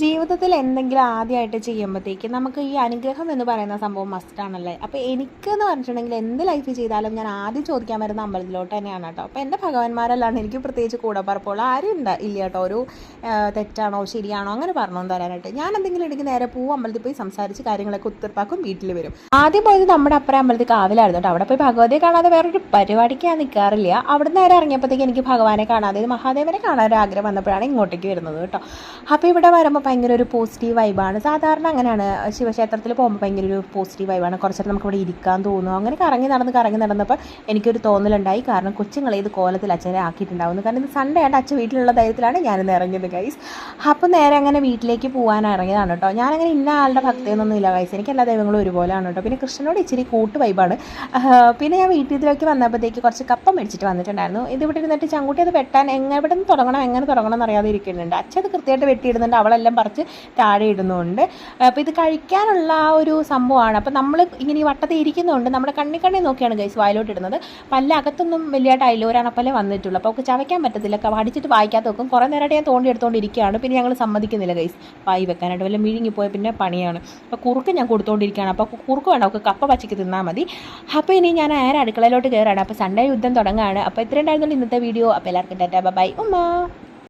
ജീവിതത്തിൽ എന്തെങ്കിലും ആദ്യമായിട്ട് ചെയ്യുമ്പോഴത്തേക്ക് നമുക്ക് ഈ അനുഗ്രഹം എന്ന് പറയുന്ന സംഭവം മസ്റ്റാണല്ലേ. അപ്പോൾ എനിക്കെന്ന് പറഞ്ഞിട്ടുണ്ടെങ്കിൽ എന്ത് ലൈഫ് ചെയ്താലും ഞാൻ ആദ്യം ചോദിക്കാൻ വരുന്ന അമ്പലത്തിലോട്ട് തന്നെയാണ് കേട്ടോ. അപ്പോൾ എൻ്റെ ഭഗവാന്മാരല്ലാണ്ട് എനിക്ക് പ്രത്യേകിച്ച് കൂടപ്പറപ്പുള്ള ആരും ഇല്ല കേട്ടോ. ഒരു തെറ്റാണോ ശരിയാണോ അങ്ങനെ പറഞ്ഞോന്ന് തരാനായിട്ട്. ഞാൻ എന്തെങ്കിലും എനിക്ക് നേരെ പോവും, അമ്പലത്തിൽ പോയി സംസാരിച്ച് കാര്യങ്ങളൊക്കെ ഒത്തിർപ്പാക്കും, വീട്ടിൽ വരും. ആദ്യം പോയത് നമ്മുടെ അപ്പുറം അമ്പലത്തിൽ കാവിലായിരുന്നു കേട്ടോ. അവിടെ പോയി ഭഗവതിയെ കാണാതെ വേറൊരു പരിപാടിക്ക് ഞാൻ നിൽക്കാറില്ല. അവിടെ നേരെ ഇറങ്ങിയപ്പോഴത്തേക്ക് എനിക്ക് ഭഗവാനെ കാണാതെ മഹാദേവനെ കാണാൻ ഒരു ആഗ്രഹം വന്നപ്പോഴാണ് ഇങ്ങോട്ടേക്ക് വരുന്നത് കേട്ടോ. അപ്പോൾ ഇവിടെ വരുമ്പോൾ ഭയങ്കര ഒരു പോസിറ്റീവ് വൈബാണ്. സാധാരണ അങ്ങനെയാണ്, ശിവക്ഷേത്രത്തിൽ പോകുമ്പോൾ ഭയങ്കര ഒരു പോസിറ്റീവ് വൈബാണ്. കുറച്ചേരം നമുക്കിവിടെ ഇരിക്കാൻ തോന്നും. അങ്ങനെ കറങ്ങി നടന്നപ്പോൾ എനിക്കൊരു തോന്നലുണ്ടായി. കാരണം കൊച്ചുങ്ങളെ ഇത് കോലത്തിൽ അച്ഛനെ ആക്കിയിട്ടുണ്ടാവുന്നു. കാരണം ഇത് സൺഡേ ആയിട്ട് അച്ഛൻ വീട്ടിലുള്ള ധൈര്യത്തിലാണ് ഞാനിന്ന് ഇറങ്ങിയത് ഗൈസ്. അപ്പോൾ നേരെ അങ്ങനെ വീട്ടിലേക്ക് പോകാൻ ഇറങ്ങിയതാണ് കേട്ടോ. ഞാനങ്ങനെ ഇന്ന ആളുടെ ഭക്തിയൊന്നും ഇല്ല ഗൈസ്, എനിക്ക് എല്ലാ ദൈവങ്ങളും ഒരുപോലെയാണ് കേട്ടോ. പിന്നെ കൃഷ്ണനോട് ഇച്ചിരി കൂട്ട് വൈബാണ്. പിന്നെ ഞാൻ വീട്ടിലേക്ക് വന്നപ്പോഴത്തേക്ക് കുറച്ച് കപ്പ മേടിച്ചിട്ട് വന്നിട്ടുണ്ടായിരുന്നു. ഇത് ഇവിടെ ഇരുന്നിട്ട് ചങ്കുട്ടി അത് വെട്ടാൻ എവിടെ നിന്ന് തുടങ്ങണം എങ്ങനെ തുടങ്ങണം എന്നറിയാതെ ഇരിക്കുന്നുണ്ട്. അച്ഛൻ അത് കൃത്യമായിട്ട് വെട്ടിയിടുന്നുണ്ട്, അവളെല്ലാം പറിച്ച് താഴെ ഇടുന്നുണ്ട്. അപ്പോൾ ഇത് കഴിക്കാനുള്ള ആ ഒരു സംഭവമാണ്. അപ്പോൾ നമ്മൾ ഇങ്ങനെ ഈ വട്ടത്തിൽ ഇരിക്കുന്നുണ്ട്, നമ്മുടെ കണ്ണി നോക്കിയാണ് ഗൈസ് വായിലോട്ട് ഇടുന്നത്. പല്ല അകത്തൊന്നും വലിയതായിട്ടായില്ല, ഒരണപ്പല്ലേ വന്നിട്ടുള്ളൂ. അപ്പോൾ അവൾക്ക് ചവയ്ക്കാൻ പറ്റത്തില്ല, അടിച്ചിട്ട് വായിക്കാത്ത വെക്കും. കുറേ നേരമായിട്ട് ഞാൻ എടുത്തുകൊണ്ടിരിക്കുകയാണ്. പിന്നെ ഞങ്ങൾ സമ്മതിക്കുന്നില്ല ഗൈസ് വായി വെക്കാനായിട്ട്, വല്ല മിഴുങ്ങിപ്പോയ പിന്നെ പണിയാണ്. അപ്പോൾ കുറുക്ക് ഞാൻ കൊടുത്തുകൊണ്ടിരിക്കുകയാണ്. അപ്പോൾ കുറുക്ക് വേണ്ട, അവൾക്ക് കപ്പ പച്ചയ്ക്ക് തിന്നാൽ മതി. അപ്പോൾ ഇനി ഞാൻ നേരെ അടുക്കളയിലോട്ട് കയറാണ്. അപ്പോൾ സൺഡേ യുദ്ധം തുടങ്ങുകയാണ്. അപ്പോൾ ഇത്രയും ഉണ്ടായിരുന്നുള്ളൂ ഇന്നത്തെ വീഡിയോ. അപ്പോൾ എല്ലാവർക്കും ടാറ്റാ ബൈ ഉമ്മ.